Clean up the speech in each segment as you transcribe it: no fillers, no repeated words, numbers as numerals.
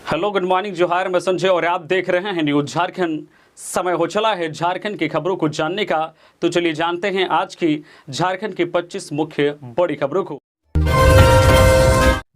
Hello, good morning, जोहार। मैं संजय और आप देख रहे हैं न्यूज झारखंड। समय हो चला है झारखंड की खबरों को जानने का, तो चलिए जानते हैं आज की झारखंड की 25 मुख्य बड़ी खबरों को।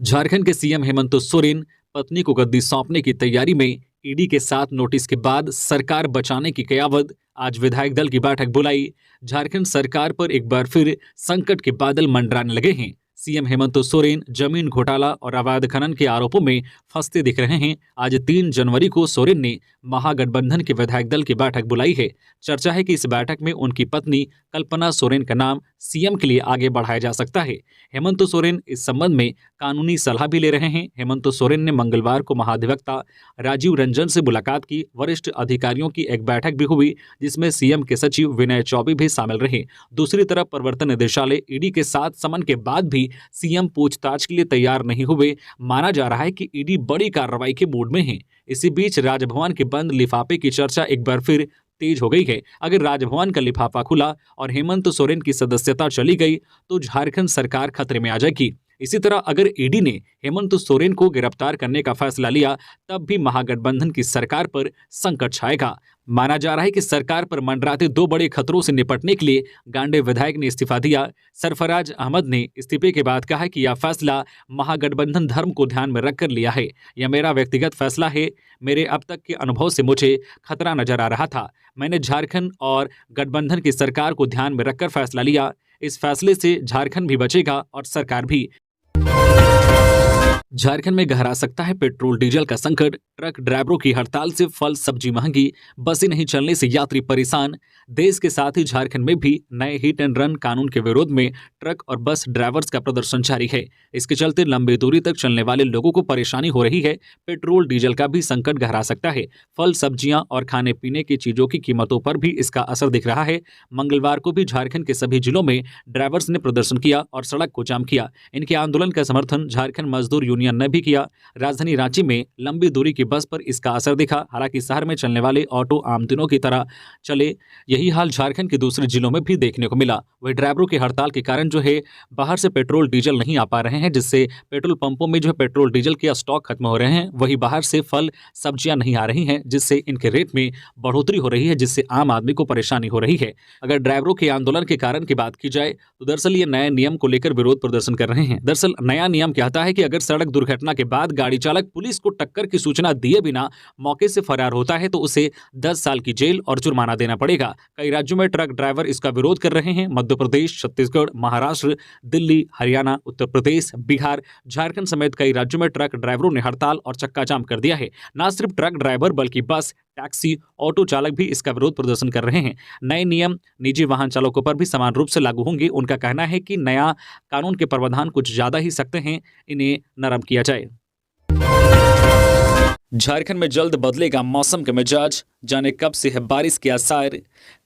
झारखंड के सीएम हेमंत सोरेन पत्नी को गद्दी सौंपने की तैयारी में। ईडी के साथ नोटिस के बाद सरकार बचाने की कयावत। आज विधायक दल की बैठक बुलाई। झारखंड सरकार पर एक बार फिर संकट के बादल मंडराने लगे हैं। सीएम हेमंत सोरेन जमीन घोटाला और अवैध खनन के आरोपों में फंसते दिख रहे हैं। आज 3 जनवरी को सोरेन ने महागठबंधन के विधायक दल की बैठक बुलाई है। चर्चा है कि इस बैठक में उनकी पत्नी कल्पना सोरेन का नाम सीएम के लिए आगे बढ़ाया जा सकता है। हेमंत सोरेन इस संबंध में कानूनी सलाह भी ले रहे हैं। हेमंत सोरेन ने मंगलवार को महाधिवक्ता राजीव रंजन से मुलाकात की। वरिष्ठ अधिकारियों की एक बैठक भी हुई, जिसमें सीएम के सचिव विनय चौबे भी शामिल रहे। दूसरी तरफ प्रवर्तन निदेशालय ईडी के साथ समन के बाद भी सीएम पूछताछ के लिए तैयार नहीं हुए। माना जा रहा है कि ईडी बड़ी कार्रवाई के मूड में है। इसी बीच राजभवन के बंद लिफाफे की चर्चा एक बार फिर तेज हो गई है। अगर राजभवन का लिफाफा खुला और हेमंत सोरेन की सदस्यता चली गई तो झारखंड सरकार खतरे में आ जाएगी। इसी तरह अगर ईडी ने हेमंत सोरेन को गिरफ्तार करने का फैसला लिया, तब भी महागठबंधन की सरकार पर संकट छाएगा। माना जा रहा है कि सरकार पर मंडराते 2 बड़े खतरों से निपटने के लिए गांडे विधायक ने इस्तीफा दिया। सरफराज अहमद ने इस्तीफे के बाद कहा कि यह फैसला महागठबंधन धर्म को ध्यान में रखकर लिया है। यह मेरा व्यक्तिगत फैसला है। मेरे अब तक के अनुभव से मुझे खतरा नजर आ रहा था। मैंने झारखंड और गठबंधन की सरकार को ध्यान में रखकर फैसला लिया। इस फैसले से झारखंड भी बचेगा और सरकार भी। झारखंड में गहरा सकता है पेट्रोल डीजल का संकट। ट्रक ड्राइवरों की हड़ताल से फल सब्जी महंगी, बसें नहीं चलने से यात्री परेशान। देश के साथ ही झारखंड में भी नए हिट एंड रन कानून के विरोध में ट्रक और बस ड्राइवर्स का प्रदर्शन जारी है। इसके चलते लंबी दूरी तक चलने वाले लोगों को परेशानी हो रही है। पेट्रोल डीजल का भी संकट गहरा सकता है। फल सब्जियां और खाने पीने की चीजों की कीमतों पर भी इसका असर दिख रहा है। मंगलवार को भी झारखंड के सभी जिलों में ड्राइवर्स ने प्रदर्शन किया और सड़क को जाम किया। इनके आंदोलन का समर्थन झारखंड मजदूर यूनियन ने भी किया। राजधानी रांची में लंबी दूरी की बस पर इसका असर दिखा। हालांकि शहर में चलने वाले ऑटो आम दिनों की तरह चले। यही हाल झारखंड के दूसरे जिलों में भी देखने को मिला। वही ड्राइवरों की हड़ताल के कारण जो है बाहर से पेट्रोल डीजल नहीं आ पा रहे हैं, जिससे पेट्रोल पंपों में जो है पेट्रोल डीजल के स्टॉक खत्म हो रहे हैं। वही बाहर से फल सब्जियां नहीं आ रही हैं, जिससे इनके रेट में बढ़ोतरी हो रही है, जिससे आम आदमी को परेशानी हो रही है। अगर ड्राइवरों के आंदोलन के कारण की बात की जाए तो दरअसल ये नए नियम को लेकर विरोध प्रदर्शन कर रहे हैं। दरअसल नया नियम कहता है कि अगर सड़क दुर्घटना के बाद गाड़ी चालक पुलिस को टक्कर की सूचना दिए बिना मौके से फरार होता है तो उसे 10 साल की जेल और जुर्माना देना पड़ेगा। कई राज्यों में ट्रक ड्राइवर इसका विरोध कर रहे हैं। मध्य प्रदेश, छत्तीसगढ़, महाराष्ट्र, दिल्ली, हरियाणा, उत्तर प्रदेश, बिहार, झारखंड समेत कई राज्यों में ट्रक ड्राइवरों ने हड़ताल और चक्का जाम कर दिया है। न सिर्फ ट्रक ड्राइवर बल्कि बस, टैक्सी, ऑटो चालक भी इसका विरोध प्रदर्शन कर रहे हैं। नए नियम निजी वाहन चालकों पर भी समान रूप से लागू होंगे। उनका कहना है कि नया कानून के प्रावधान कुछ ज्यादा ही सख्त हैं, इन्हें नरम किया जाए। झारखंड में जल्द बदलेगा मौसम का मिजाज, जाने कब से है बारिश के आसार।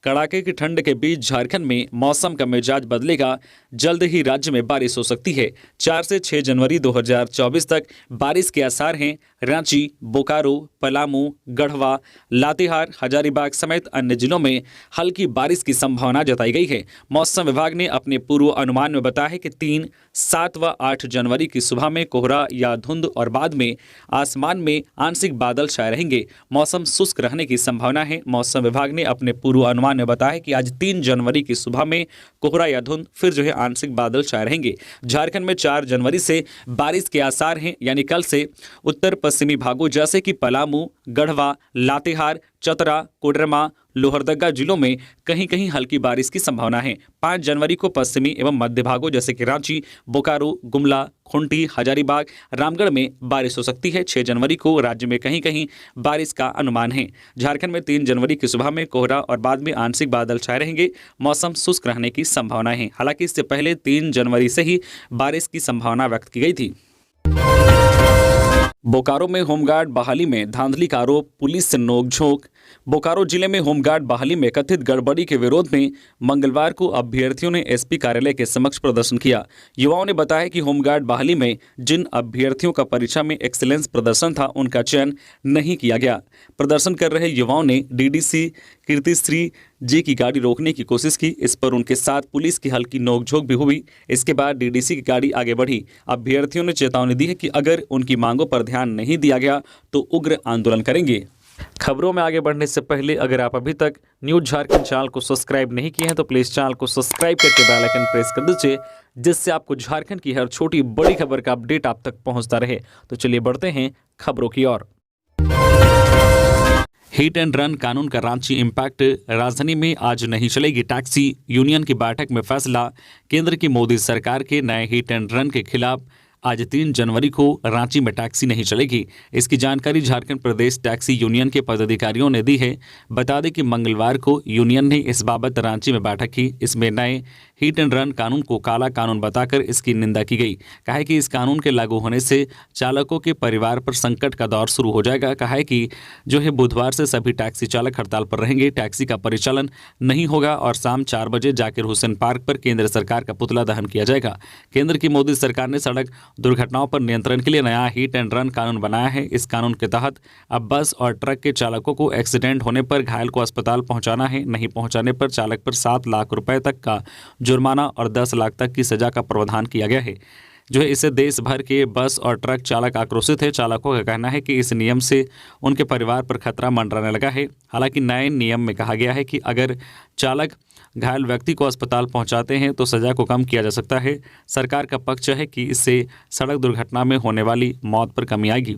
कड़ाके की ठंड के बीच झारखंड में मौसम का मिजाज बदलेगा। जल्द ही राज्य में बारिश हो सकती है। 4 से 6 जनवरी 2024 तक बारिश के आसार हैं। रांची, बोकारो, पलामू, गढ़वा, लातेहार, हजारीबाग समेत अन्य जिलों में हल्की बारिश की संभावना जताई गई है। मौसम विभाग ने अपने पूर्व अनुमान में बताया है कि 3, 7 व 8 जनवरी की सुबह में कोहरा या धुंध और बाद में आसमान में आंशिक बादल छाए रहेंगे। मौसम शुष्क रहने की संभावना है। मौसम विभाग ने अपने पूर्व अनुमान में बताया कि आज 3 जनवरी की सुबह में कोहरा या धुंध, फिर जो है आंशिक बादल छाए रहेंगे। झारखंड में 4 जनवरी से बारिश के आसार हैं, यानी कल से उत्तर पश्चिमी भागों जैसे कि पलामू, गढ़वा, लातेहार, चतरा, कोडरमा, लोहरदगा जिलों में कहीं कहीं हल्की बारिश की संभावना है। 5 जनवरी को पश्चिमी एवं मध्य भागों जैसे कि रांची, बोकारो, गुमला, खूंटी, हजारीबाग, रामगढ़ में बारिश हो सकती है। 6 जनवरी को राज्य में कहीं कहीं बारिश का अनुमान है। झारखंड में 3 जनवरी की सुबह में कोहरा और बाद में आंशिक बादल छाए रहेंगे। मौसम शुष्क रहने की संभावना है। हालांकि इससे पहले 3 जनवरी से ही बारिश की संभावना व्यक्त की गई थी। बोकारो में होमगार्ड बहाली में धांधली का आरोप, पुलिस से नोकझोंक। बोकारो जिले में होमगार्ड बहाली में कथित गड़बड़ी के विरोध में मंगलवार को अभ्यर्थियों ने एसपी कार्यालय के समक्ष प्रदर्शन किया। युवाओं ने बताया कि होमगार्ड बहाली में जिन अभ्यर्थियों का परीक्षा में एक्सीलेंस प्रदर्शन था उनका चयन नहीं किया गया। प्रदर्शन कर रहे युवाओं ने डीडीसी कीर्तिश्री जी की गाड़ी रोकने की कोशिश की। इस पर उनके साथ पुलिस की हल्की नोकझोंक भी हुई। इसके बाद डीडीसी की गाड़ी आगे बढ़ी। अभ्यर्थियों ने चेतावनी दी है कि अगर उनकी मांगों पर ध्यान नहीं दिया गया तो उग्र आंदोलन करेंगे। खबरों में आगे बढ़ने से पहले अगर आप अभी तक न्यूज़ झारखंड चैनल को सब्सक्राइब नहीं किए हैं तो प्लीज़ चैनल को सब्सक्राइब करके बेल आइकन प्रेस कर दीजिए, जिससे आपको झारखंड की हर छोटी बड़ी खबर का अपडेट आप तक पहुंचता रहे। तो चलिए बढ़ते हैं खबरों की ओर। हिट एंड रन कानून का रांची इम्पैक्ट। राजधानी में आज नहीं चलेगी टैक्सी यूनियन की बैठक में फैसला। केंद्र की मोदी सरकार के नए हिट एंड रन के खिलाफ आज 3 जनवरी को रांची में टैक्सी नहीं चलेगी। इसकी जानकारी झारखंड प्रदेश टैक्सी यूनियन के पदाधिकारियों ने दी है। बता दें कि मंगलवार को यूनियन ने इस बाबत रांची में बैठक की। इसमें नए हिट एंड रन कानून को काला कानून बताकर इसकी निंदा की गई। कहा है कि इस कानून के लागू होने से चालकों के परिवार पर संकट का दौर शुरू हो जाएगा। कहा है कि जो है बुधवार से सभी टैक्सी चालक हड़ताल पर रहेंगे। टैक्सी का परिचालन नहीं होगा और शाम 4 बजे जाकिर हुसैन पार्क पर केंद्र सरकार का पुतला दहन किया जाएगा। केंद्र की मोदी सरकार ने सड़क दुर्घटनाओं पर नियंत्रण के लिए नया हिट एंड रन कानून बनाया है। इस कानून के तहत अब बस और ट्रक के चालकों को एक्सीडेंट होने पर घायल को अस्पताल पहुंचाना है। नहीं पहुंचाने पर चालक पर 7 लाख रुपए तक का जुर्माना और 10 लाख तक की सजा का प्रावधान किया गया है। जो है इससे देश भर के बस और ट्रक चालक आक्रोशित है। चालकों का कहना है कि इस नियम से उनके परिवार पर खतरा मंडराने लगा है। हालांकि नए नियम में कहा गया है कि अगर चालक घायल व्यक्ति को अस्पताल पहुंचाते हैं तो सजा को कम किया जा सकता है। सरकार का पक्ष है कि इससे सड़क दुर्घटना में होने वाली मौत पर कमी आएगी।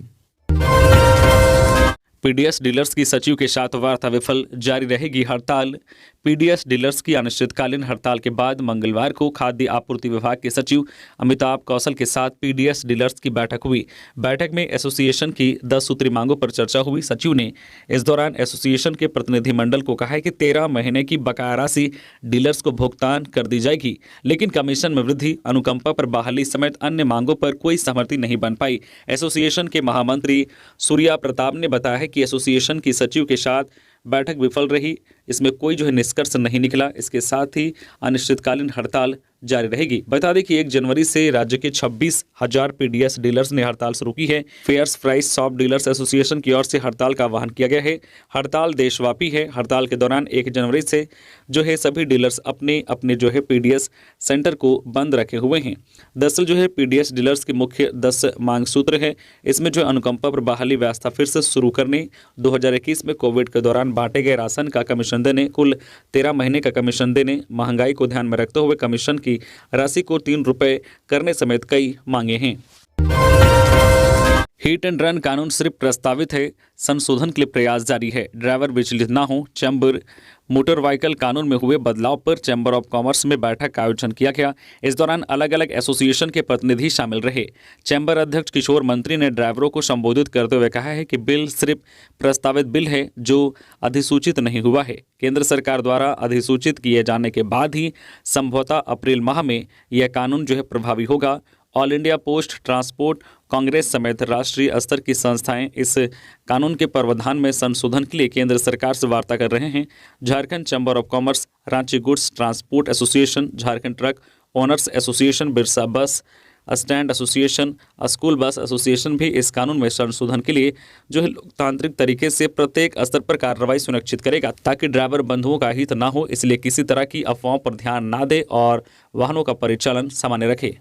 पीडीएस डीलर्स की सचिव के साथ वार्ता विफल, जारी रहेगी हड़ताल। पीडीएस डीलर्स की अनिश्चितकालीन हड़ताल के बाद मंगलवार को खाद्य आपूर्ति विभाग के सचिव अमिताभ कौशल के साथ पीडीएस डीलर्स की बैठक हुई। बैठक में एसोसिएशन की 10 सूत्री मांगों पर चर्चा हुई। सचिव ने इस दौरान एसोसिएशन के प्रतिनिधिमंडल को कहा है कि 13 महीने की बकाया राशि डीलर्स को भुगतान कर दी जाएगी, लेकिन कमीशन में वृद्धि, अनुकंपा पर बहाली समेत अन्य मांगों पर कोई सहमति नहीं बन पाई। एसोसिएशन के महामंत्री सूर्या प्रताप ने बताया है कि एसोसिएशन की सचिव के साथ बैठक विफल रही। इसमें कोई जो है निष्कर्ष नहीं निकला। इसके साथ ही अनिश्चितकालीन हड़ताल जारी रहेगी। बता दें कि 1 जनवरी से राज्य के 26,000 पीडीएस डीलर्स ने हड़ताल शुरू की है। Fairs price shop dealers association की ओर से हड़ताल का आह्वान किया गया है। हड़ताल देशव्यापी है। हड़ताल के दौरान 1 जनवरी से जो है सभी डीलर्स अपने अपने जो है पीडीएस सेंटर को बंद रखे हुए हैं। दरअसल जो है पीडीएस डीलर्स के मुख्य 10 मांग सूत्र है। इसमें जो अनुकंपा पर बहाली व्यवस्था फिर से शुरू करने, 2021 में कोविड के दौरान बांटे गए राशन का कमीशन देने, कुल 13 महीने का कमीशन देने, महंगाई को ध्यान में रखते हुए कमीशन की राशि को 3 रुपए करने समेत कई मांगे हैं। हिट एंड रन कानून सिर्फ प्रस्तावित है, संशोधन के लिए प्रयास जारी है। ड्राइवर विचलित ना हो। चैम्बर मोटर व्हीकल कानून में हुए बदलाव पर चैम्बर ऑफ कॉमर्स में बैठक का आयोजन किया गया। इस दौरान अलग अलग एसोसिएशन के प्रतिनिधि शामिल रहे। चैम्बर अध्यक्ष किशोर मंत्री ने ड्राइवरों को संबोधित करते हुए कहा है कि बिल सिर्फ प्रस्तावित बिल है जो अधिसूचित नहीं हुआ है। केंद्र सरकार द्वारा अधिसूचित किए जाने के बाद ही संभवतः अप्रैल माह में यह कानून जो है प्रभावी होगा। All India post transport Congress समेत राष्ट्रीय स्तर की संस्थाएं इस कानून के प्रावधान में संशोधन के लिए केंद्र सरकार से वार्ता कर रहे हैं। Jharkhand chamber of commerce, Ranchi goods transport association, Jharkhand truck owners association, Birsa bus stand association, school bus association भी इस कानून में संशोधन के लिए जो है लोकतांत्रिक तरीके से प्रत्येक स्तर पर कार्रवाई सुनिश्चित करेगा ताकि ड्राइवर बंधुओं का हित ना हो। इसलिए किसी तरह की अफवाहों पर ध्यान ना दे और वाहनों का परिचालन सामान्य रखे।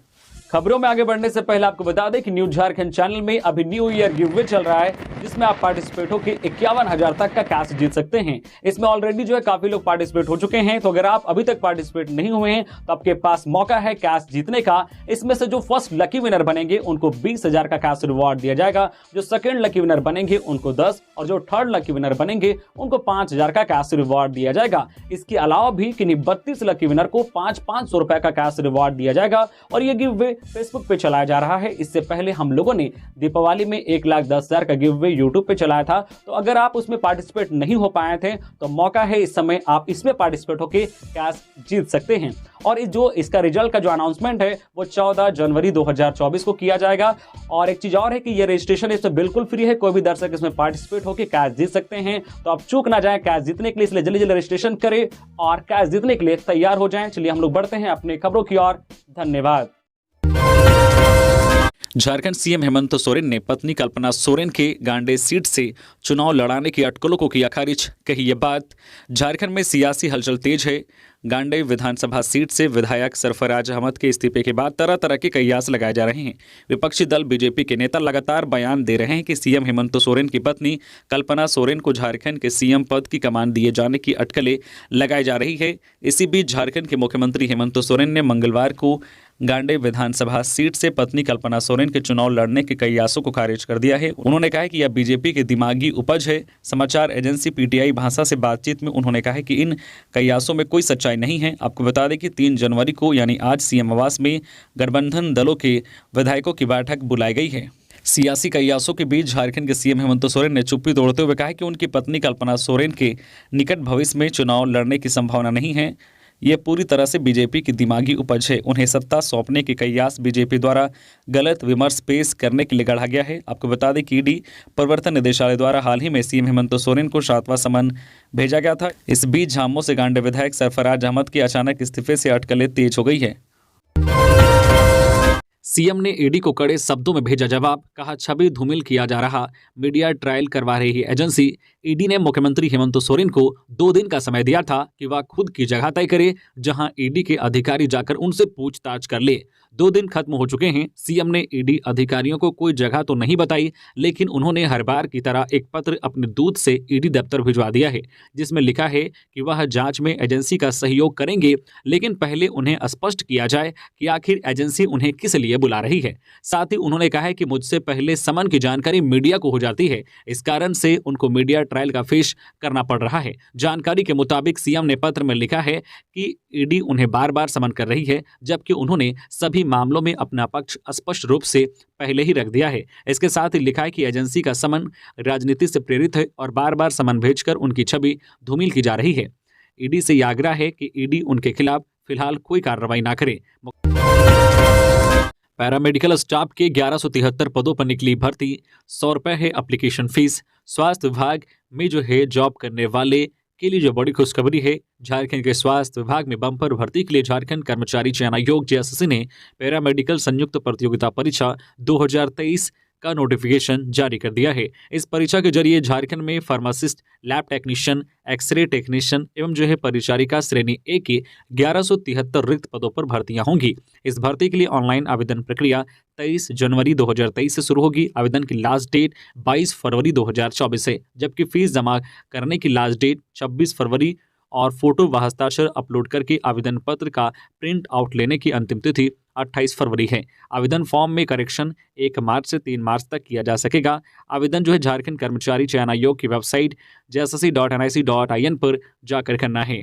खबरों में आगे बढ़ने से पहले आपको बता दें कि न्यूज़ झारखंड चैनल में अभी न्यू ईयर गिवअवे चल रहा है, जिसमें आप पार्टिसिपेट होकर 51,000 तक का कैश जीत सकते हैं। इसमें ऑलरेडी जो है काफी लोग पार्टिसिपेट हो चुके हैं, तो अगर आप अभी तक पार्टिसिपेट नहीं हुए हैं तो आपके पास मौका है कैश जीतने का। इसमें से जो फर्स्ट लकी विनर बनेंगे उनको 20,000 का कैश रिवॉर्ड दिया जाएगा, जो सेकंड लकी विनर बनेंगे उनको 10 और जो थर्ड लकी विनर बनेंगे उनको 5,000 का कैश रिवॉर्ड दिया जाएगा। इसके अलावा भी किन्हीं 32 लकी विनर को 500 रुपए का कैश रिवॉर्ड दिया जाएगा और ये गिवअवे फेसबुक पे चलाया जा रहा है। इससे पहले हम लोगों ने दीपावली में 1,10,000 का गिवअवे हमने यूट्यूब पे चलाया था। तो अगर आप उसमें पार्टिसिपेट नहीं हो पाए थे तो मौका है इस समय, आप इसमें पार्टिसिपेट होकर कैश जीत सकते हैं। और इसका रिजल्ट का जो अनाउंसमेंट है वो 14 जनवरी 2024 को किया जाएगा। और एक चीज और है कि ये रजिस्ट्रेशन इसमें बिल्कुल फ्री है, कोई भी दर्शक इसमें पार्टिसिपेट होकर कैश जीत सकते हैं। तो आप चूक ना जाएं कैश जीतने के लिए, इसलिए जल्दी जल्दी रजिस्ट्रेशन करें और कैश जीतने के लिए तैयार हो जाएं। चलिए हम लोग बढ़ते हैं अपने खबरों की ओर। धन्यवाद। झारखंड सीएम हेमंत सोरेन ने पत्नी कल्पना सोरेन के गांडे सीट से चुनाव लड़ाने की अटकलों को किया खारिज। कही ये बात, झारखंड में सियासी हलचल तेज है। गांडे विधानसभा सीट से विधायक सरफराज अहमद के इस्तीफे के बाद तरह तरह के कयास लगाए जा रहे हैं। विपक्षी दल बीजेपी के नेता लगातार बयान दे रहे हैं कि सीएम हेमंत सोरेन की पत्नी कल्पना सोरेन को झारखंड के सीएम पद की कमान दिए जाने की अटकलें लगाई जा रही है। इसी बीच झारखंड के मुख्यमंत्री हेमंत सोरेन ने मंगलवार को गांडे विधानसभा सीट से पत्नी कल्पना सोरेन के चुनाव लड़ने के कयासों को खारिज कर दिया है। उन्होंने कहा कि यह बीजेपी की दिमागी उपज है। समाचार एजेंसी पीटीआई भाषा से बातचीत में उन्होंने कहा कि इन कयासों में कोई सच्चाई नहीं है। आपको बता दें कि 3 जनवरी को यानी आज सीएम आवास में गठबंधन दलों के विधायकों की बैठक बुलाई गई है। सियासी कयासों के बीच झारखंड के सीएम हेमंत सोरेन ने चुप्पी तोड़ते हुए कहा कि उनकी पत्नी कल्पना सोरेन के निकट भविष्य में चुनाव लड़ने की संभावना नहीं है। ये पूरी तरह से बीजेपी की दिमागी उपज है। उन्हें सत्ता सौंपने के कयास बीजेपी द्वारा गलत विमर्श पेश करने के लिए गढ़ा गया है। आपको बता दें कि ईडी प्रवर्तन निदेशालय द्वारा हाल ही में सीएम हेमंत सोरेन को 7वां समन भेजा गया था। इस बीच झामो से गांडे विधायक सरफराज अहमद के अचानक इस्तीफे से अटकलें तेज हो गई है। सीएम ने ईडी को कड़े शब्दों में भेजा जवाब, कहा छवि धूमिल किया जा रहा, मीडिया ट्रायल करवा रही एजेंसी। ईडी ने मुख्यमंत्री हेमंत सोरेन को 2 दिन का समय दिया था कि वह खुद की जगह तय करे जहां ईडी के अधिकारी जाकर उनसे पूछताछ कर ले। 2 दिन खत्म हो चुके हैं। सीएम ने ईडी अधिकारियों को कोई जगह तो नहीं बताई, लेकिन उन्होंने हर बार की तरह एक पत्र अपने दूत से ईडी दफ्तर भिजवा दिया है, जिसमें लिखा है कि वह जांच में एजेंसी का सहयोग करेंगे, लेकिन पहले उन्हें स्पष्ट किया जाए कि आखिर एजेंसी उन्हें किस लिए बुला रही है। साथ ही उन्होंने कहा है कि मुझसे पहले समन की जानकारी मीडिया को हो जाती है, इस कारण से उनको मीडिया ट्रायल का फेस करना पड़ रहा है। जानकारी के मुताबिक सीएम ने पत्र में लिखा है कि ईडी उन्हें बार बार समन कर रही है, जबकि उन्होंने सभी मामलों में अपना पक्ष स्पष्ट रूप से पहले ही रख दिया है। इसके साथ ही लिखा है कि एजेंसी का समन राजनीति से प्रेरित है और बार बार समन भेजकर उनकी छवि धूमिल की जा रही है। ईडी से यह आग्रह है कि ईडी उनके खिलाफ फिलहाल कोई कार्रवाई ना करे। पैरामेडिकल स्टाफ के 1173 पदों पर निकली भर्ती, 100 रुपये है एप्लीकेशन फीस। स्वास्थ्य विभाग में जो है जॉब करने वाले के लिए जो बड़ी खुशखबरी है, झारखंड के स्वास्थ्य विभाग में बम्पर भर्ती के लिए झारखंड कर्मचारी चयन आयोग जेएसएससी ने पैरामेडिकल संयुक्त प्रतियोगिता परीक्षा 2023 का नोटिफिकेशन जारी कर दिया है। इस परीक्षा के जरिए झारखंड में pharmacist, lab technician, X ray technician एवं जो है परिचारिका श्रेणी ए के 1173 रिक्त पदों पर भर्तियां होंगी। इस भर्ती के लिए ऑनलाइन आवेदन प्रक्रिया 23 जनवरी 2023 से शुरू होगी। आवेदन की लास्ट डेट 22 फरवरी 2024 है, जबकि फीस जमा करने की लास्ट डेट 26 फरवरी और फोटो व हस्ताक्षर अपलोड करके आवेदन पत्र का प्रिंट आउट लेने की अंतिम तिथि 28 फरवरी है। आवेदन फॉर्म में करेक्शन 1 मार्च से 3 मार्च तक किया जा सकेगा। आवेदन जो है झारखंड कर्मचारी चयन आयोग की वेबसाइट jssc.nic.in पर जाकर करना है।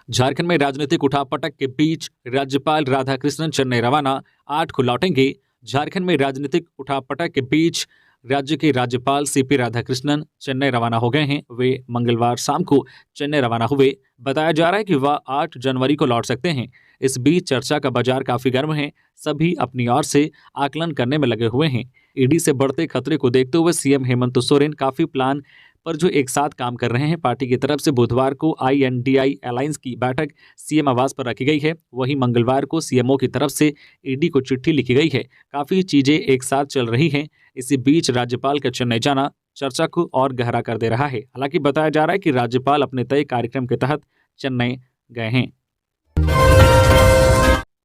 झारखंड में राजनीतिक उठापटक के बीच राज्यपाल राधाकृष्णन चेन्नई रवाना, 8 को लौटेंगे। झारखंड में राजनीतिक उठापटक के बीच राज्य के राज्यपाल सीपी राधाकृष्णन चेन्नई रवाना हो गए हैं। वे मंगलवार शाम को चेन्नई रवाना हुए। बताया जा रहा है कि वह 8 जनवरी को लौट सकते हैं। इस बीच चर्चा का बाजार काफी गर्म है। सभी अपनी ओर से आकलन करने में लगे हुए हैं। ईडी से बढ़ते खतरे को देखते हुए सीएम हेमंत सोरेन काफी प्लान पर जो एक साथ काम कर रहे हैं। पार्टी की तरफ से बुधवार को INDI अलायंस की बैठक सीएम आवास पर रखी गई है। वहीं मंगलवार को सीएमओ की तरफ से ईडी को चिट्ठी लिखी गई है। काफ़ी चीज़ें एक साथ चल रही हैं। इसी बीच राज्यपाल का चेन्नई जाना चर्चा को और गहरा कर दे रहा है। हालांकि बताया जा रहा है कि राज्यपाल अपने तय कार्यक्रम के तहत चेन्नई गए हैं।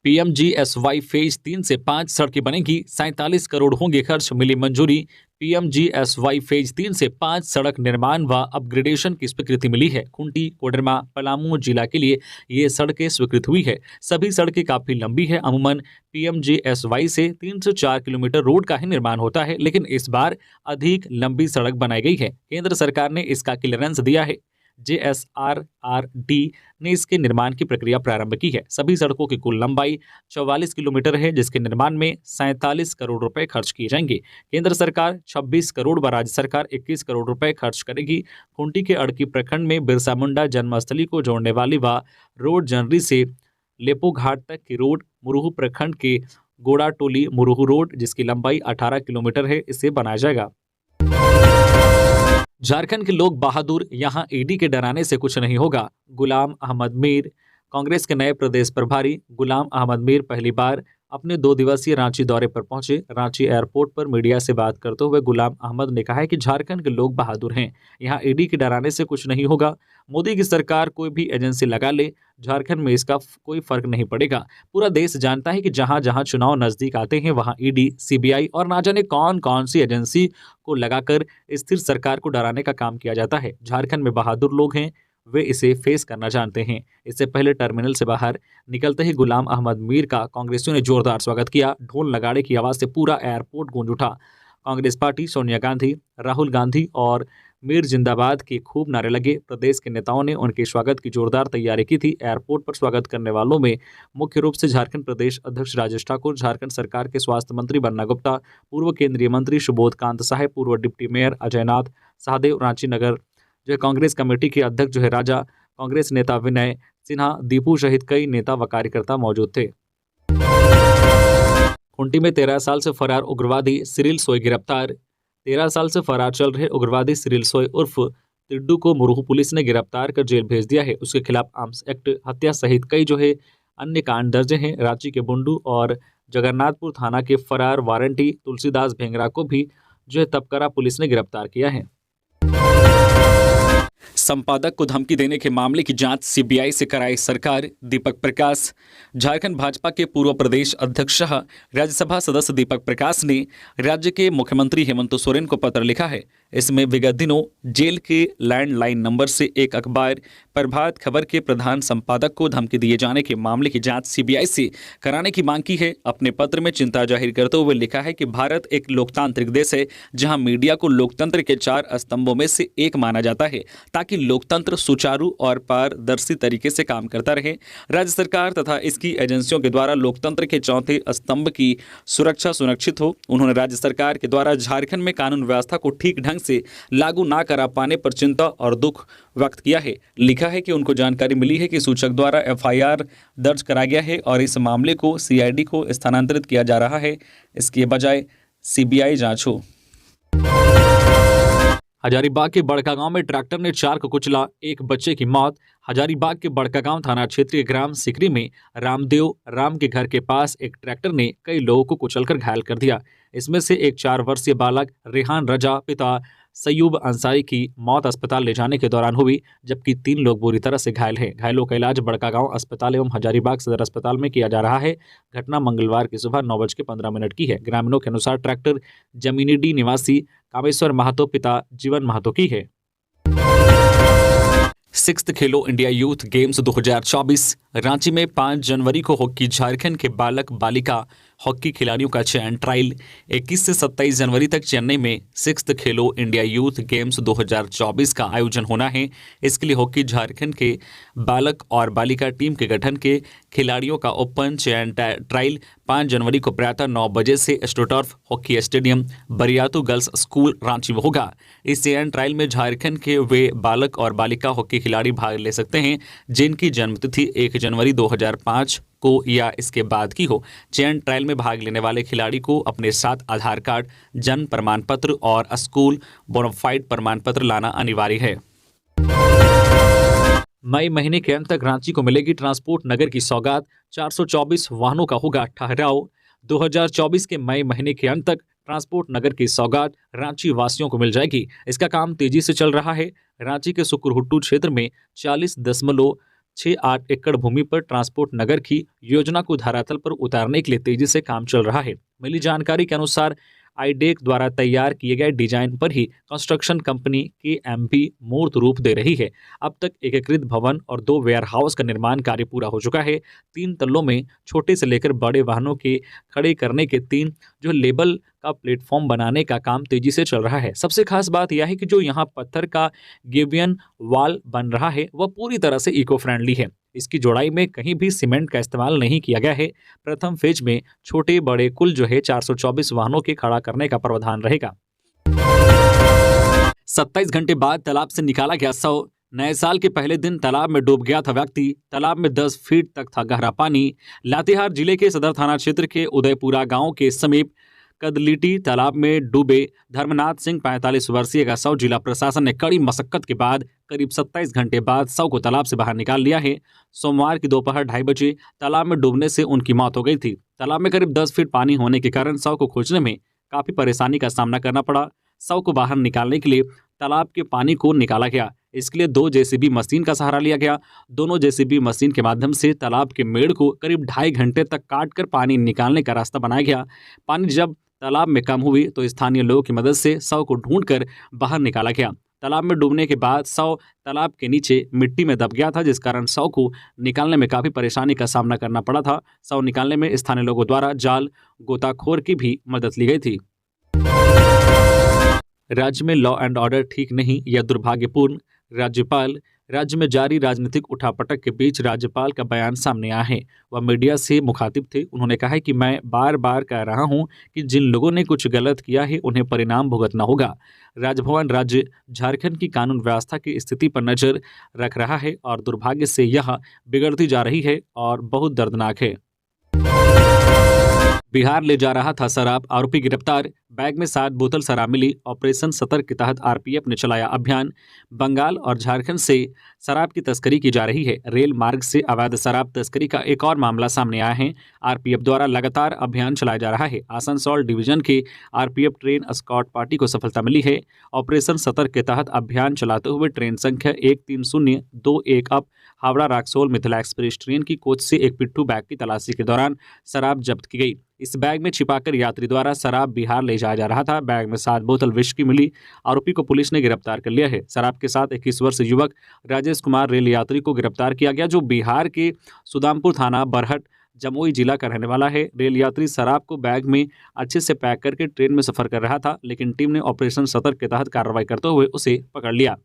PMGSY फेज 3 से 5 सड़कें बनेंगी, 47 करोड़ होंगे खर्च, मिली मंजूरी। PMGSY फेज 3 से 5 सड़क निर्माण व अपग्रेडेशन की स्वीकृति मिली है। खूंटी, कोडरमा, पलामू जिला के लिए ये सड़कें स्वीकृत हुई है। सभी सड़कें काफ़ी लंबी है। अमूमन PMGSY से 3 से 4 किलोमीटर रोड का ही निर्माण होता है, लेकिन इस बार अधिक लंबी सड़क बनाई गई है। केंद्र सरकार ने इसका क्लियरेंस दिया है। JSRRD ने इसके निर्माण की प्रक्रिया प्रारंभ की है। सभी सड़कों की कुल लंबाई 44 किलोमीटर है, जिसके निर्माण में 47 करोड़ रुपए खर्च किए जाएंगे। केंद्र सरकार 26 करोड़ व राज्य सरकार 21 करोड़ रुपए खर्च करेगी। खूंटी के अड़की प्रखंड में बिरसा मुंडा जन्मस्थली को जोड़ने वाली व रोड जनरी से लेपो घाट तक की रोड, मुरुहू प्रखंड के गोड़ा टोली मुरुहू रोड, जिसकी लंबाई 18 किलोमीटर है, इसे बनाया जाएगा। झारखंड के लोग बहादुर, यहां ईडी के डराने से कुछ नहीं होगा। गुलाम अहमद मीर। कांग्रेस के नए प्रदेश प्रभारी गुलाम अहमद मीर पहली बार अपने 2 दिवसीय रांची दौरे पर पहुंचे। रांची एयरपोर्ट पर मीडिया से बात करते हुए गुलाम अहमद ने कहा है कि झारखंड के लोग बहादुर हैं, यहां ईडी के डराने से कुछ नहीं होगा। मोदी की सरकार कोई भी एजेंसी लगा ले, झारखंड में इसका कोई फर्क नहीं पड़ेगा। पूरा देश जानता है कि जहां जहां चुनाव नजदीक आते हैं वहां ईडी, सीबीआई और ना जाने कौन कौन सी एजेंसी को लगाकर स्थिर सरकार को डराने का काम किया जाता है। झारखंड में बहादुर लोग हैं, वे इसे फेस करना जानते हैं। इससे पहले टर्मिनल से बाहर निकलते ही गुलाम अहमद मीर का कांग्रेसियों ने जोरदार स्वागत किया। ढोल नगाड़े की आवाज से पूरा एयरपोर्ट गूंज उठा। कांग्रेस पार्टी, सोनिया गांधी, राहुल गांधी और मीर जिंदाबाद के खूब नारे लगे। प्रदेश के नेताओं ने उनके स्वागत की जोरदार तैयारी की थी। एयरपोर्ट पर स्वागत करने वालों में मुख्य रूप से झारखंड प्रदेश अध्यक्ष राजेश ठाकुर, झारखंड सरकार के स्वास्थ्य मंत्री बन्ना गुप्ता, पूर्व केंद्रीय मंत्री सुबोध कांत साहेब, पूर्व डिप्टी मेयर अजय नाथ सहदेव, रांची नगर जो है कांग्रेस कमेटी के अध्यक्ष जो है राजा, कांग्रेस नेता विनय सिन्हा, दीपू सहित कई नेता व कार्यकर्ता मौजूद थे। खूंटी में 13 साल से फरार उग्रवादी सिरिल सोय गिरफ्तार। 13 साल से फरार चल रहे उग्रवादी सिरिल सोय उर्फ तिड्डू को मुरुहू पुलिस ने गिरफ्तार कर जेल भेज दिया है। उसके खिलाफ आर्म्स एक्ट, हत्या सहित कई जो है अन्य कांड दर्ज हैं। रांची के बुंडू और जगन्नाथपुर थाना के फरार वारंटी तुलसीदास भेंगरा को भी जो है तपकरा पुलिस ने गिरफ्तार किया है। संपादक को धमकी देने के मामले की जांच सीबीआई से कराई सरकार। दीपक प्रकाश। झारखंड भाजपा के पूर्व प्रदेश अध्यक्ष सह राज्यसभा सदस्य दीपक प्रकाश ने राज्य के मुख्यमंत्री हेमंत सोरेन को पत्र लिखा है। इसमें विगत दिनों जेल के लैंडलाइन नंबर से एक अखबार प्रभात खबर के प्रधान संपादक को धमकी दिए जाने के मामले की जांच सीबीआई से कराने की मांग की है। अपने पत्र में चिंता जाहिर करते हुए लिखा है कि भारत एक लोकतांत्रिक देश है, जहां मीडिया को लोकतंत्र के 4 स्तंभों में से एक माना जाता है, ताकि लोकतंत्र सुचारू और पारदर्शी तरीके से काम करता रहे। राज्य सरकार तथा इसकी एजेंसियों के द्वारा लोकतंत्र के चौथे स्तंभ की सुरक्षा सुनिश्चित हो। उन्होंने राज्य सरकार के द्वारा झारखंड में कानून व्यवस्था को ठीक ढंग से लागू ना करा पाने पर चिंता और दुख व्यक्त किया है। लिखा है कि उनको जानकारी मिली है कि सूचक द्वारा एफआईआर दर्ज करा गया है और इस मामले को सीआईडी को स्थानांतरित किया जा रहा है, इसके बजाय सीबीआई जांच हो। हजारीबाग के बड़कागांव में ट्रैक्टर ने 4 को कुचला, 1 बच्चे की मौत। हजारीबाग के बड़कागांव थाना क्षेत्र के ग्राम सिकरी में रामदेव राम के घर के पास एक ट्रैक्टर ने कई लोगों को कुचलकर घायल कर दिया। इसमें से एक 4 वर्षीय बालक रेहान रजा पिता सयूब अंसारी की मौत अस्पताल ले जाने के दौरान हुई, जबकि 3 लोग बुरी तरह से घायल हैं। घायलों का इलाज बड़कागांव अस्पताल एवं हजारीबाग सदर अस्पताल में किया जा रहा है। घटना मंगलवार की सुबह 9:15 की है। ग्रामीणों के अनुसार ट्रैक्टर जमीनीडी निवासी कामेश्वर महतो पिता जीवन महतो की है। 6th खेलो इंडिया यूथ गेम्स 2024 रांची में 5 जनवरी को हॉकी झारखंड के बालक बालिका हॉकी खिलाड़ियों का चयन ट्रायल। 21 से 27 जनवरी तक चेन्नई में 6th खेलो इंडिया यूथ गेम्स 2024 का आयोजन होना है। इसके लिए हॉकी झारखंड के बालक और बालिका टीम के गठन के खिलाड़ियों का ओपन चयन ट्रायल 5 जनवरी को प्रातः 9 बजे से astroturf hockey stadium Bariatu girls school Ranchi में होगा। इस चयन ट्रायल में झारखंड के वे बालक और बालिका हॉकी खिलाड़ी भाग ले सकते हैं जिनकी जन्मतिथि 1 जनवरी 2005 को या इसके बाद की हो। चयन ट्रायल में भाग लेने वाले खिलाड़ी को अपने साथ आधार कार्ड, जन्म प्रमाण पत्र और स्कूल बोनाफाइड प्रमाण पत्र लाना अनिवार्य है। मई महीने के अंत तक रांची को मिलेगी ट्रांसपोर्ट नगर की सौगात। 424 वाहनों का होगा ठहराव। 2024 के मई महीने के अंत तक ट्रांसपोर्ट नगर की सौगात रांची वासियों को मिल जाएगी। इसका काम तेजी से चल रहा है। रांची के सुकुरहुट्टू क्षेत्र में 40.68 एकड़ भूमि पर ट्रांसपोर्ट नगर की योजना को धरातल पर उतारने के लिए तेजी से काम चल रहा है। मिली जानकारी के अनुसार आईडेक द्वारा तैयार किए गए डिजाइन पर ही कंस्ट्रक्शन कंपनी KMP मूर्त रूप दे रही है। अब तक एकीकृत भवन और 2 वेयर हाउस का निर्माण कार्य पूरा हो चुका है। 3 तल्लों में छोटे से लेकर बड़े वाहनों के खड़े करने के 3 जो लेबल का प्लेटफॉर्म बनाने का काम तेजी से चल रहा है। सबसे खास बात यह है कि जो यहाँ पत्थर का गिवियन वॉल बन रहा है वह पूरी तरह से इको फ्रेंडली है। इसकी जोड़ाई में कहीं भी सीमेंट का इस्तेमाल नहीं किया गया है। प्रथम फेज में छोटे बड़े कुल जो है 424 वाहनों के खड़ा करने का प्रावधान रहेगा। 27 घंटे बाद तालाब से निकाला गया शव। नए साल के पहले दिन तालाब में डूब गया था व्यक्ति। तालाब में 10 फीट तक था गहरा पानी। लातेहार जिले के सदर थाना क्षेत्र के उदयपुरा गांव के समीप कदलीटी तालाब में डूबे धर्मनाथ सिंह 45 वर्षीय का शव जिला प्रशासन ने कड़ी मशक्कत के बाद करीब 27 घंटे बाद शव को तालाब से बाहर निकाल लिया है। सोमवार की दोपहर 2:30 बजे तालाब में डूबने से उनकी मौत हो गई थी। तालाब में करीब 10 फीट पानी होने के कारण शव को खोजने में काफी परेशानी का सामना करना पड़ा। शव को बाहर निकालने के लिए तालाब के पानी को निकाला गया। इसके लिए 2 जेसीबी मशीन का सहारा लिया गया। दोनों जेसीबी मशीन के माध्यम से तालाब के मेड़ को करीब 2.5 घंटे तक काटकर पानी निकालने का रास्ता बनाया गया। पानी जब तालाब में कम हुई तो स्थानीय लोगों की मदद से शव को ढूंढकर बाहर निकाला गया। तालाब में डूबने के बाद शव तालाब के नीचे मिट्टी में दब गया था, जिस कारण शव को निकालने में काफी परेशानी का सामना करना पड़ा था। शव निकालने में स्थानीय लोगों द्वारा जाल गोताखोर की भी मदद ली गई थी। राज्य में लॉ एंड ऑर्डर ठीक नहीं, यह दुर्भाग्यपूर्ण। राज्यपाल। राज्य में जारी राजनीतिक उठापटक के बीच राज्यपाल का बयान सामने आया है। वह मीडिया से मुखातिब थे। उन्होंने कहा है कि मैं बार बार कह रहा हूं कि जिन लोगों ने कुछ गलत किया है उन्हें परिणाम भुगतना होगा। राजभवन राज्य झारखंड की कानून व्यवस्था की स्थिति पर नजर रख रहा है और दुर्भाग्य से यह बिगड़ती जा रही है और बहुत दर्दनाक है। बिहार ले जा रहा था शराब, आरोपी गिरफ्तार। बैग में 7 बोतल शराब मिली। ऑपरेशन सतर्क के तहत आरपीएफ ने चलाया अभियान। बंगाल और झारखंड से शराब की तस्करी की जा रही है। रेल मार्ग से अवैध शराब तस्करी का एक और मामला सामने आया है। आरपीएफ द्वारा लगातार अभियान चलाया जा रहा है। आसनसोल डिवीजन के आरपीएफ ट्रेन स्कॉट पार्टी को सफलता मिली है। ऑपरेशन सतर्क के तहत अभियान चलाते हुए ट्रेन संख्या 13021 up Howrah Raxaul Mithila express train की कोच से एक पिट्ठू बैग की तलाशी के दौरान शराब जब्त की गई। इस बैग में छिपाकर यात्री द्वारा शराब बिहार ले जाया जा रहा था। बैग में 7 बोतल विस्की मिली। आरोपी को पुलिस ने गिरफ्तार कर लिया है। शराब के साथ 21 वर्षीय युवक राजेश कुमार रेल यात्री को गिरफ्तार किया गया, जो बिहार के सुदामपुर थाना बरहट जमुई जिला का रहने वाला है। रेल यात्री शराब को बैग में अच्छे से पैक करके ट्रेन में सफर कर रहा था, लेकिन टीम ने ऑपरेशन सतर्क के तहत कार्रवाई करते हुए उसे पकड़ लिया।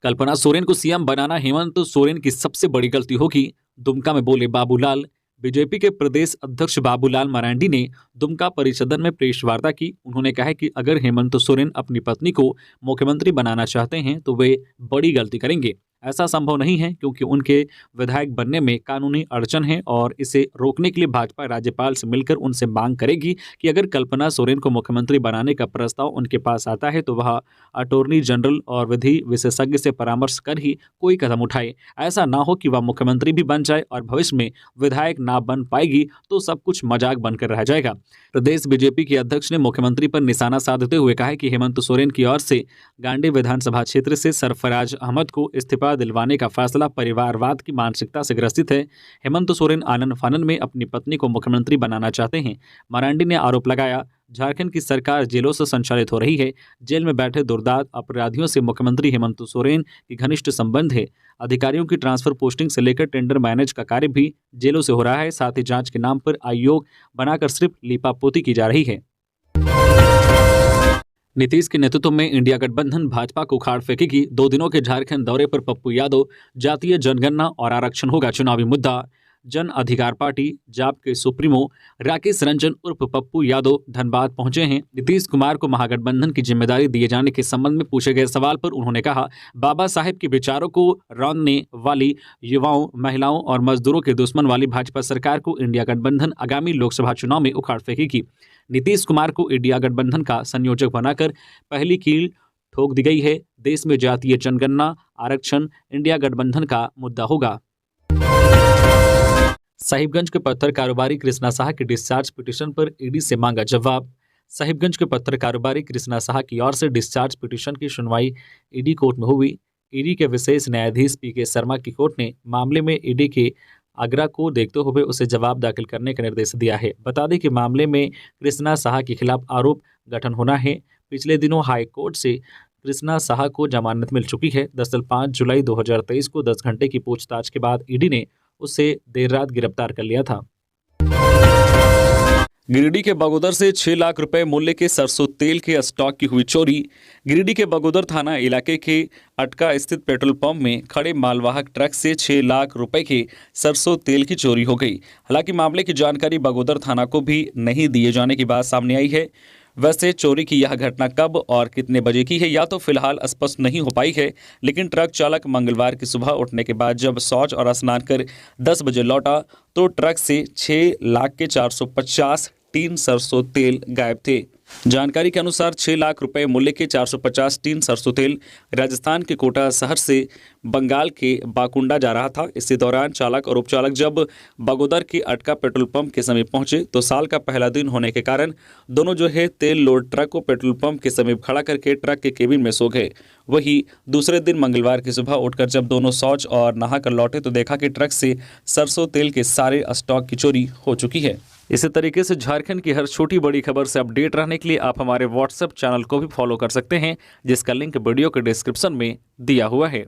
कल्पना सोरेन को सीएम बनाना हेमंत सोरेन की सबसे बड़ी गलती होगी, दुमका में बोले बाबूलाल। बीजेपी के प्रदेश अध्यक्ष बाबूलाल मरांडी ने दुमका परिषदन में प्रेस वार्ता की। उन्होंने कहा कि अगर हेमंत सोरेन अपनी पत्नी को मुख्यमंत्री बनाना चाहते हैं तो वे बड़ी गलती करेंगे। ऐसा संभव नहीं है क्योंकि उनके विधायक बनने में कानूनी अड़चन है और इसे रोकने के लिए भाजपा राज्यपाल से मिलकर उनसे मांग करेगी कि अगर कल्पना सोरेन को मुख्यमंत्री बनाने का प्रस्ताव उनके पास आता है तो वह अटॉर्नी जनरल और विधि विशेषज्ञ से परामर्श कर ही कोई कदम उठाए। ऐसा ना हो कि वह मुख्यमंत्री भी बन जाए और भविष्य में विधायक ना बन पाएगी तो सब कुछ मजाक बनकर रह जाएगा। प्रदेश बीजेपी के अध्यक्ष ने मुख्यमंत्री पर निशाना साधते हुए कहा कि हेमंत सोरेन की ओर से गांडी विधानसभा क्षेत्र से सरफराज अहमद को इस्तीफा दिलवाने का फैसला परिवारवाद की मानसिकता से ग्रसित है। हेमंत सोरेन आनन फानन में अपनी पत्नी को मुख्यमंत्री बनाना चाहते हैं। मरांडी ने आरोप लगाया झारखंड की सरकार जेलों से संचालित हो रही है। जेल में बैठे दुर्दांत अपराधियों से मुख्यमंत्री हेमंत सोरेन की घनिष्ठ संबंध है। अधिकारियों की ट्रांसफर पोस्टिंग से लेकर टेंडर मैनेज का कार्य भी जेलों से हो रहा है। साथ ही जांच के नाम पर आयोग बनाकर सिर्फ लीपापोती की जा रही है। नीतीश के नेतृत्व में इंडिया गठबंधन भाजपा को उखाड़ फेंकेगी। 2 दिनों के झारखंड दौरे पर पप्पू यादव। जातीय जनगणना और आरक्षण होगा चुनावी मुद्दा। जन अधिकार पार्टी जाप के सुप्रीमो राकेश रंजन उर्फ पप्पू यादव धनबाद पहुंचे हैं। नीतीश कुमार को महागठबंधन की जिम्मेदारी दिए जाने के संबंध में पूछे गए सवाल पर उन्होंने कहा, बाबा साहेब के विचारों को रौंदने वाली युवाओं, महिलाओं और मजदूरों के दुश्मन वाली भाजपा सरकार को इंडिया गठबंधन आगामी लोकसभा चुनाव में उखाड़ फेंकेगी। नीतीश कुमार को इंडिया गठबंधन का संयोजक बनाकर पहली कील ठोक दी गई है। देश में जातीय जनगणना, आरक्षण इंडिया गठबंधन का मुद्दा होगा। साहिबगंज के पत्थर कारोबारी कृष्णा साहा की डिस्चार्ज पिटीशन पर ईडी से मांगा जवाब। साहिबगंज के पत्थर कारोबारी कृष्णा साहा की ओर से डिस्चार्ज पिटीशन की सुनवाई ईडी कोर्ट में हुई। ईडी के विशेष न्यायाधीश पीके शर्मा की कोर्ट ने मामले में ईडी के आग्रह को देखते हुए उसे जवाब दाखिल करने का निर्देश दिया है। बता दें कि मामले में कृष्णा साहा के खिलाफ आरोप गठन होना है। पिछले दिनों हाई कोर्ट से कृष्णा साहा को जमानत मिल चुकी है। दरअसल 5 जुलाई 2023 को 10 घंटे की पूछताछ के बाद ईडी ने उसे देर रात गिरफ्तार कर लिया था। गिरिडीह के बगोदर से 6 लाख रुपए मूल्य के सरसों तेल के स्टॉक की हुई चोरी। गिरिडीह के बगोदर थाना इलाके के अटका स्थित पेट्रोल पंप में खड़े मालवाहक ट्रक से 6 लाख रुपए के सरसों तेल की चोरी हो गई। हालांकि मामले की जानकारी बगोदर थाना को भी नहीं दिए जाने की बात सामने आई है। वैसे चोरी की यह घटना कब और कितने बजे की है या तो फिलहाल स्पष्ट नहीं हो पाई है, लेकिन ट्रक चालक मंगलवार की सुबह उठने के बाद जब शौच और स्नान कर 10 बजे लौटा तो ट्रक से 6 लाख के 450 टीन सरसों तेल गायब थे। जानकारी के अनुसार 6 लाख रुपए मूल्य के 450 टीन सरसों तेल राजस्थान के कोटा शहर से बंगाल के बाकुंडा जा रहा था। इसी दौरान चालक और उपचालक जब बगोदर के अटका पेट्रोल पंप के समीप पहुंचे तो साल का पहला दिन होने के कारण दोनों जो है तेल लोड ट्रक को पेट्रोल पंप के समीप खड़ा करके ट्रक के केबिन में सो गए। वहीं दूसरे दिन मंगलवार की सुबह उठकर जब दोनों शौच और नहाकर लौटे तो देखा कि ट्रक से सरसों तेल के सारे स्टॉक की चोरी हो चुकी है। इसी तरीके से झारखंड की हर छोटी बड़ी खबर से अपडेट रहने के लिए आप हमारे व्हाट्सएप चैनल को भी फॉलो कर सकते हैं, जिसका लिंक वीडियो के डिस्क्रिप्शन में दिया हुआ है।